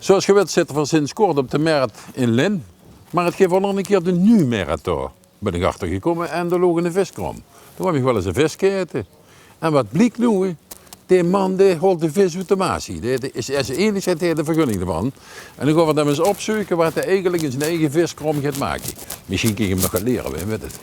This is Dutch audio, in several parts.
Zoals je weet zitten we sinds kort op de markt in Lin. Maar het geeft wel nog een keer de nu-marathon. Ben ik achtergekomen en er lag een viskrom. Toen heb ik wel eens een vis gegeten. En wat blijkt nu? Hè? Die man die holt de vis uit de maasie. Die is eerlijk gezegd de vergunning ervan. En dan gaan we dan eens opzoeken wat hij eigenlijk in zijn eigen viskrom gaat maken. Misschien kan je hem nog gaan leren, weet het.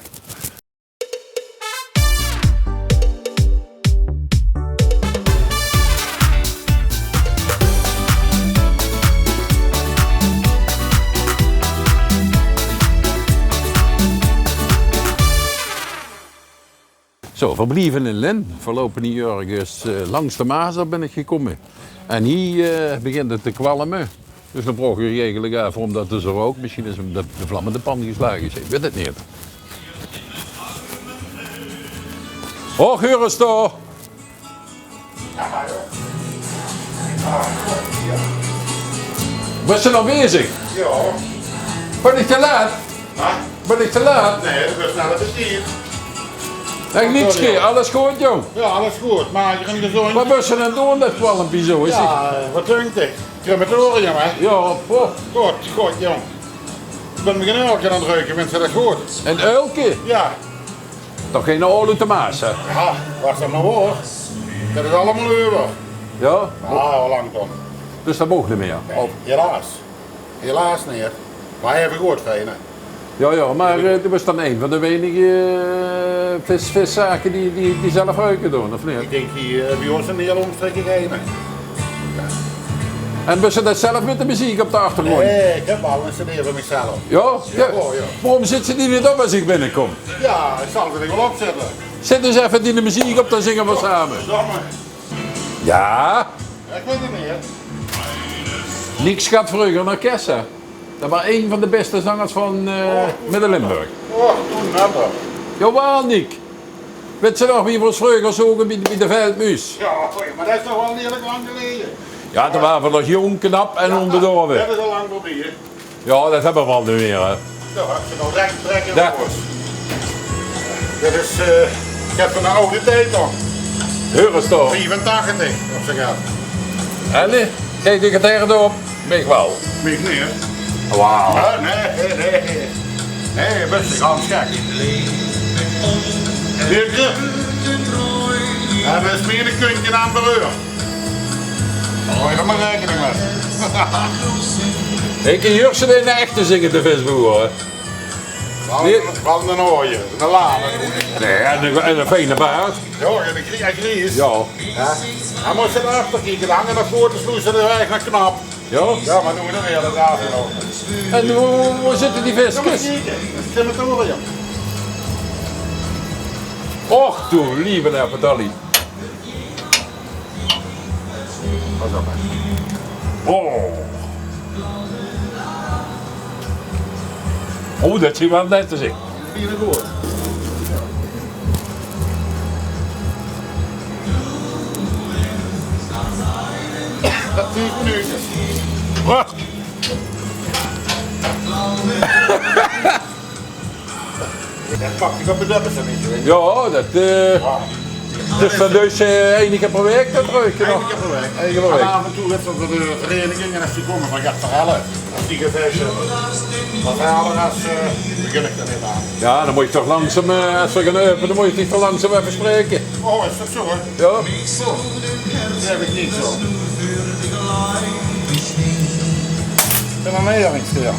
Zo, verblijven in Lin. Verlopen hier ergens langs de Maas ben ik gekomen. En hier begint het te kwalmen. Dus dan brug je eigenlijk even omdat er ook. Misschien is hem de vlam in de pan geslagen. Ik weet het niet. Oh, Geuris toch? Was je nog bezig? Ja. Ben ik te laat? Ben ik te laat? Nee, dat was sneller bestierd. Ik niets keer, alles goed jong. Ja, alles goed, maar je gaat niet zo. Wat was je aan doen dat kwalmpje zo? Is Ja, wat drinkt ik? Crematoria, hè? Ja, oh. Goed, jong. Ik ben me geen uiltje aan het ruiken, mensen, dat goed. Een uiltje? Ja. Toch geen oude Tomaas, hè? Ja, wacht dan maar hoor. Dat is allemaal over. Ja? Ja, hoe lang dan? Dus dat mag niet meer? Of- Helaas. Helaas niet. Maar hij heeft goed fijn, hè? Ja, maar dat was dan een van de weinige viszaken die zelf ruiken doen, of Ik niet? denk hier bij ons een heel omstreken gegeven. En was je dat zelf met de muziek op de achtergrond? Nee, ik heb al een cd van mezelf. Ja? Ja. Ja. Waarom zit ze die niet op als ik binnenkom? Ja, ik zal het er wel opzetten. Zet dus even die de muziek op, dan zingen we samen. Domme. Ja? Ik weet het niet, hè? Niks gaat vroeger naar Kessa. Dat was een van de beste zangers van Midden-Limburg. Oh, toen napper. Jawel, Nick. Weet je nog wie we ons vroeger zogen bij de Veldmuis? Ja, maar dat is toch wel heerlijk lang geleden. Ja, toen waren we nog jong, knap en onbedorven. Dat is al lang voorbij, hè? Ja, dat hebben we al niet meer. Hè. Nou, heb je nog recht trekken Ja. voor. Dit is, ik heb van de oude tijd nog. Heuris toch? 85, of zo gaat. En nee, kijk ik het erop. Ben ik wel. Weet niet, hè? Wauw. Nee. Nee, best ik aan gek. Dirkje. En dat is meer een kuntje aan bereur. Hou je er maar rekening mee. Ik kan Jursen in de echte zingen te visboer hoor. Van een ooien, een laan. Nee, en een fijne baard. Ja, en een gries. Ja. Hij moest ze erachter kijken, dan hangen naar voren te sloezen, de weg naar knap. Ja. Ja, maar doen we er weer de raad in over. En hoe zitten die visjes? Dat is crematorium. Och, toe, lieve Nerpedalli. Pas op, hè. Oh. Oh, dat zie je wel net te zien. Vierde goed. Dat 10 minuutjes. Wacht. Dat pakt ik op de dubbels een beetje, weet je. Ja, dat dus van dus één keer per week dat ruiken nog. Eén keer per week. Eén keer per En week. af en toe heeft ze de vereniging en als die komen van gaat verhalen. Als die gevechten. Maar verhalen als begin ik er niet aan. Ja, dan moet je toch langzaam, als we gaan open, dan moet je toch langzaam even spreken. Oh, is dat zo hoor? Ja? Dat heb ik niet zo. Ik ben een nederlingskeer.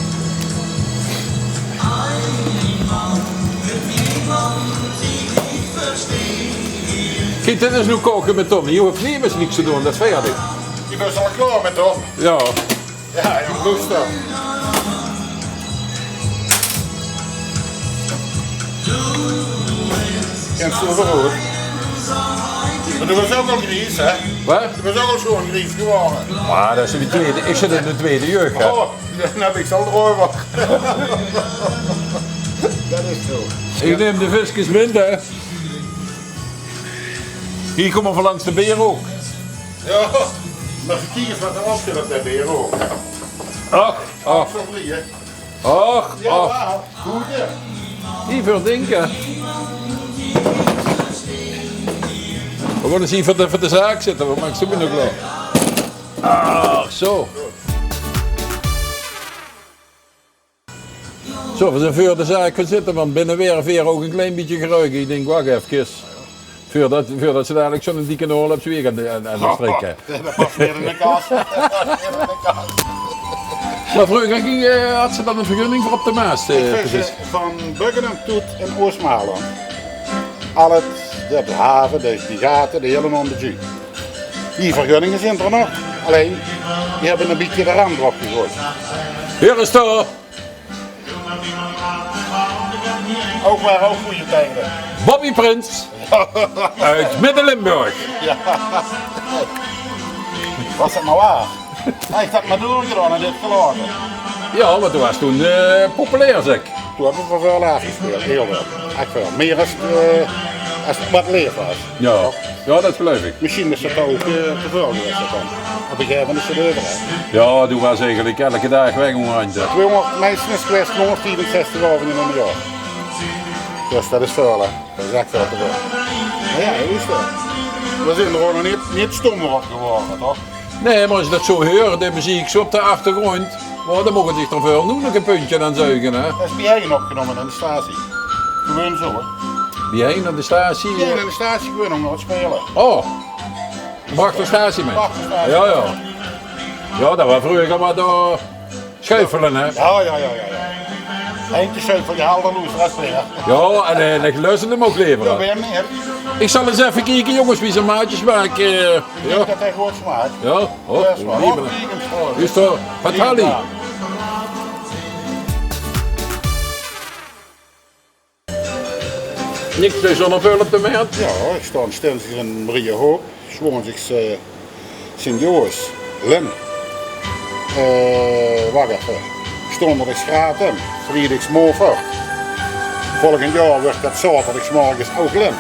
Kijk, dit is nu koken met Tom. Je hoeft niet eens niks te doen, dat is veilig. Je bent al klaar met Tom. Ja. Ja, je moet dan. En zo verhoord. Maar dat was ook al gries, hè? Wat? Dat was ook al schoon gries geworden. Maar dat is de tweede, ik zit in de tweede jeugd, hè. Oh, dan heb ik zo erover. Dat is zo. Ik neem de visjes minder. Hier komen we langs de beer ook. Ja, maar kijk eens wat erop zit op dat beer ook. Ach, ach, Zo vliegen. ach, Ja, ach. wel. Goed, hè? Niet verdenken. We worden eens hier voor de zaak zitten, we maken ze nog wel. Ah, zo. Zo, we zijn voor de zaak gaan zitten, want binnen weer ook een klein beetje geruiken. Ik denk, wacht even. Voordat ze dadelijk zo'n dikke oorlog op z'n weer gaan strikken. Dat past weer in de kast. Maar vroeger had ze dan een vergunning voor op de Maas? Precies. Van Buggenham tot in Oost-Maarland. Al het, de haven, die gaten, de hele onderzee. Die vergunningen zijn er nog. Alleen, die hebben een beetje de rand erop gegooid. Hier is toch Ook maar ook goede tijden. Bobby Prins uit Midden-Limburg. Ja. Was het nou waar? Hij heeft dat maar doorgedaan en dit gelaten. Ja, maar toen was toen populair, zeg. Toen hebben we veel afgespeeld, heel veel. Echt veel. Meer als het wat leer was. Ja, dat geloof ik. Misschien is dat ook te veel geweest dan. Op een gegeven moment is het over. Ja, toen was eigenlijk elke dag weg om randje. 200, meestal is het geweest 164 over in een jaar. Dus dat is veel, hè. Dat is echt veel te veel. Maar ja, hoe is dat? We zijn er gewoon nog niet stommer op geworden, toch? Nee, maar als je dat zo hoort, de muziek zo op de achtergrond, maar dan mogen zich toch wel nog een puntje aan zuigen, hè? Dat is bij jij opgenomen in de statie. Gewoon zo, hè. Bij heen naar de statie? Ja, in de statie gewoon om nog te spelen. Oh, bracht de statie mee? Ja. Ja, dat was vroeger maar door schuifelen, hè? Ja. Eentje schuifel je haalt dan loes, dat is weer. Ja, en de geluisterd hem ook Ja, leveren. ben je meer? Ik zal eens even kijken, jongens, wie zijn maatjes maken. Ja. Dat hij goed smaakt. Ja, oh, Dat is wel lieve. Is toch, wat haal je? Niks dus zonder veel op de markt. Ja, ik sta stil hier in Maria Hoop. Gewoon zich Sint-Joos, Lem. Wacht even. Donderdagsgraten, vrijdagsmorgen. Volgend jaar wordt dat zaterdagsmorgens ook Lem.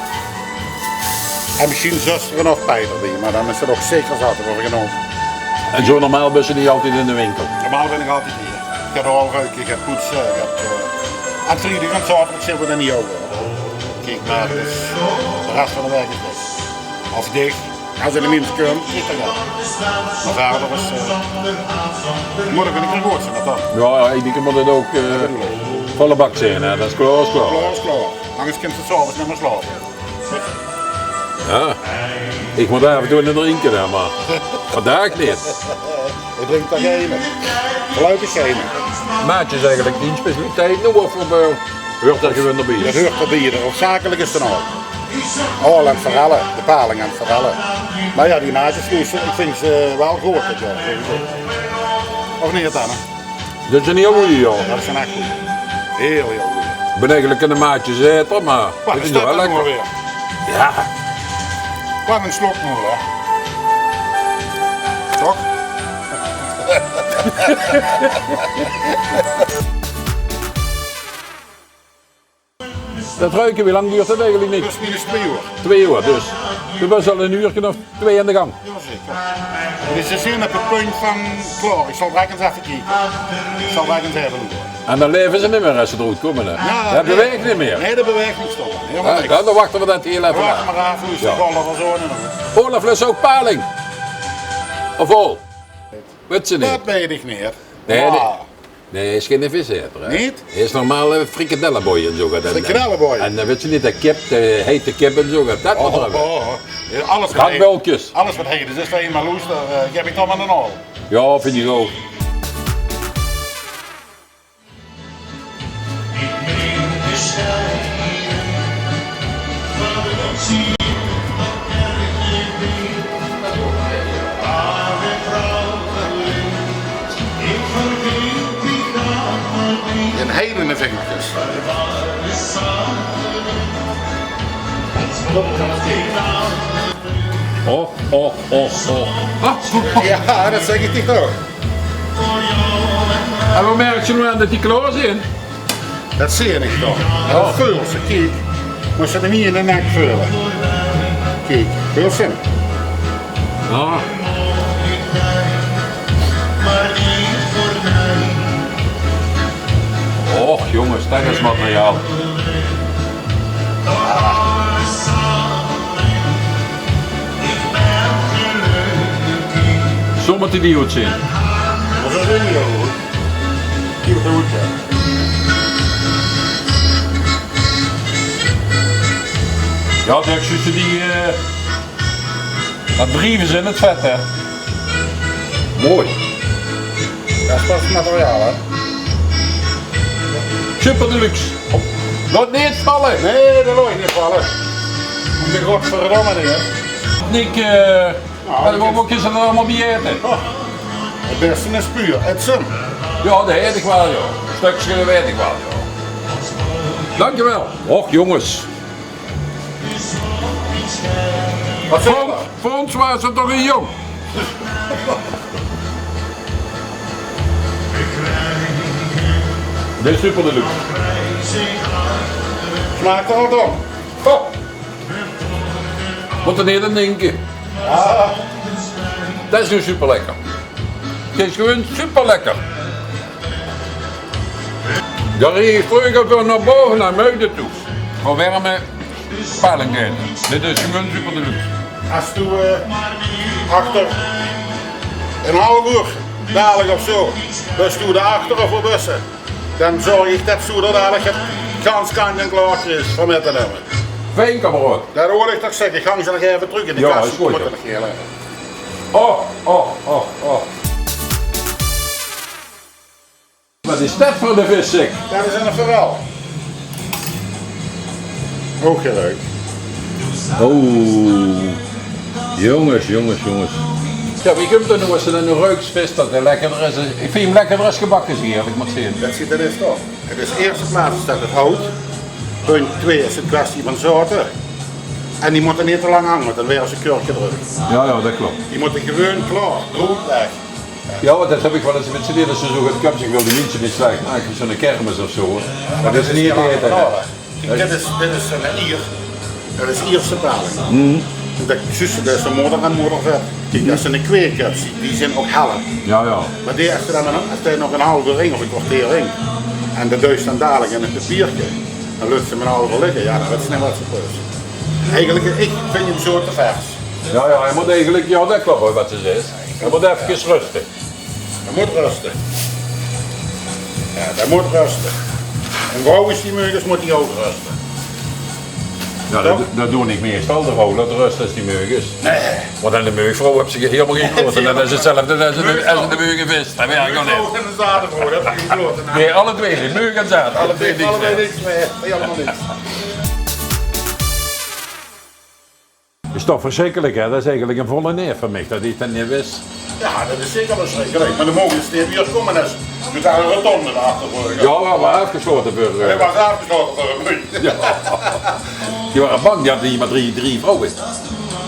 En misschien zuster of Peter die, maar dan is er nog zeker zaterdag genomen. En zo normaal ben je niet altijd in de winkel. Normaal ben ik altijd hier. Ik ga er al ruiken, ik ga poetsen. En vrijdag en zaterdag zitten we er niet over. Kijk maar, dus de rest van de week is dicht. Of dicht, als er de mensen kunnen, niet te gaan. Maar verder is morgen ben ik er goed zijn met dan. Ja, ik denk dat het ook volle bak zijn, hè. Dat is klaar, is klaar. Klaar is klaar. Anders komt het s'avonds niet meer slapen. Ja, ik moet even door naar drinken, hè, maar vandaag niet. Ik drink daar geen. Gelukkig geen. Maatjes eigenlijk niet specialiteit, nog of hoort er gewoon erbij? Dat hoort erbij, of zakelijk is het dan ook. Oh, aan het verhalen, de paling aan het verhalen. Maar ja, die maatjes, ik vind ze wel goed. Ja, sowieso. Of niet, Anne? Dat is een heel goeie, joh. Dat is een echt goed. Heel goed. Ik ben eigenlijk een maatje zeker, maar Wat het is is dat wel dan lekker. weer? Ja, Wat een slokmoel, hè? Toch? dat ruiken, wie lang duurt dat eigenlijk niet? Plus minus 2 uur. 2 uur, dus. We was al een uur of 2 aan de gang. Jazeker. Dus ze zijn op het punt van klaar. Ik zal direct eens even kijken. Ik zal direct eens even doen. En dan leven ze niet meer als ze eruit komen. Hè. Dat nee. beweegt niet meer. Nee, dat beweegt niet stoppen. Helemaal niks. Ja, dan wachten we dat heel even Wacht na. maar af, hoe is de Ja. ballen van zo'n. Olaf lust ook paling. Of vol? Weet ze niet? Dat ben je niet meer. Nee, Ah. nee. Nee, hij is geen viseter. Hè? Niet? Hij is normaal frikadellenboy en zo. Frikadellenboy. En dan weet je niet, de kip, de hete kip en zo. Dat moet er hebben. Ja, alles wat heet. Hakbeltjes. Alles wat heet is, dus dat je maar loest, daar geef ik dan maar een al. Ja, vind ik ook. Een hele vingertjes. Oh. Ja, dat zeg ik niet ook. En wat merk je nu aan dat die klaar zijn? Dat zie je niet toch. Dat vult ze, kijk. Moet ze er niet in de nek vullen. Kijk, heel simpel. Ja. Och jongens, dat is materiaal. Zo moet die goed zijn. Dat is ook niet goed. Kijk wat goed. Ja, Duitsers die... dat brieven ze in het vet, hè. Mooi. Dat is pas materiaal, hè? Super deluxe. Laat niet vallen. Nee, dat loopt niet vallen. Moet je godverdomme niet, hè? Nick, dat wil ook eens allemaal bijeten. Het beste is puur, het zin. Ja, dat weet ik wel, joh. Stukjes weet ik wel, joh. Dankjewel. Och, jongens. Wat zeg je nou? Voor ons was het toch een jong. Dit is super deluxe. Smaakt er wat om? Oh. Moet er niet aan denken. Ja, Dat is nu super lekker. Het is gewoon super lekker. Daar is vleugen van naar boven naar muiden toe. Voor warme palingheden. Dit is gewoon super deluxe. als je achter een half uur dadelijk of zo, dus doe de achter of voor bussen, dan zorg ik dat zo dadelijk het gans kant en klaar is van met te nemen. Fijn, kameraad. Daar hoor ik toch zeggen, ik gang ze nog even terug in de Ja, kast. is goed, Moet ja. er nog heel even. Oh, oh, oh, oh. Wat is dat voor de vissik? Dat is een verhaal. Ook geluid. Oh. Jongens, jongens, jongens. Ja, wie komt er nou als er een ruiksvis dat hij lekkerder is? Ik vind hem lekkerder als gebakken zie, heb ik maar zien. Dat zit erin toch. Het is eerste plaats dat het hout. Punt 2 is het kwestie van zouten. En die moeten niet te lang hangen, want dan weer als een kurkje druk. Ja, ja, dat klopt. Die moeten gewoon klaar, rood weg. Ja, want dat heb ik wel eens met z'n delen zo gaat kapsel. Ik wil die mensen niet slecht maken, zo'n kermis of zo. Hoor. Maar dat is niet te eten. Dit is een Ier. Dat is Ierse taling. Dat is de moeder en moedervet. Kijk, als je een kweek hebt, die zijn ook hellen. Ja, ja. Maar die, als je nog een halve ring of een kwartier ring en de duist dan dadelijk in een papiertje, dan lukt ze met een halve liggen, ja, dan weet ze niet wat ze plus. Eigenlijk, ik vind hem zo te vers. Ja, ja, hij moet eigenlijk, ja, dat klopt hoor, wat ze zegt. Hij moet even rusten. Dat moet rusten. Ja, dat moet rusten. En gauw is die meugels, moet die ook rusten. Ja, dat doe ik meestal, de vrouw, dat rust als die meug is. Nee. Want aan de meugvrouw heb ze helemaal geen kloten. Dat is hetzelfde als de meugenvis. Dat werkt nog niet. En een zadenbrood, dat heb je gekloten. Nee, alle twee, de meug en zaad, alle twee niks Allebei meer. niks meer, helemaal niks. Is toch verschrikkelijk hè, dat is eigenlijk een volle neer voor mij, dat hij het niet wist. Ja, dat is zeker verschrikkelijk. Maar de mogelijkste die hier komen is, je kan een rotonde erachter voor. Ja, we waren afgesloten voor... Hij was afgesloten voor een minuut. Ja. Die waren bang, die hadden hier maar drie vrouwen.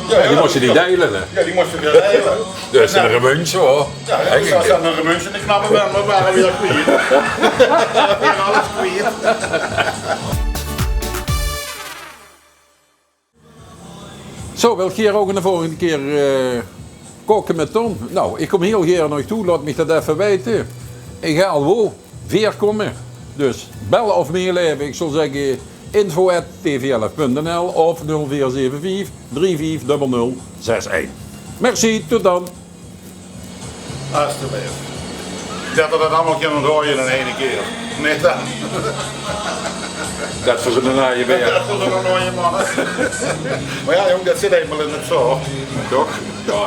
Ja, Die moesten die delen hè. Ja, die moesten weer delen. Dat is een remuntje hoor. Ja, dus als dan een remuntje en de knappe ben, we waren weer kwijt. Weer alles kwijt. Zo, wil je hier ook de volgende keer koken met Ton? Nou, ik kom heel graag nog toe, laat me dat even weten. Ik ga al wel weer komen. Dus bellen of meeleven, ik zal zeggen info@tvlf.nl of 0475 350061. Merci, tot dan. Alsjeblieft. Ik dacht dat het allemaal kunnen gooien in één keer. Nee dan. Dat voor zo'n naaie weer. Dat is nog nooit mannen. Maar ja jong, dat zit eenmaal in het zo. Toch? Ja,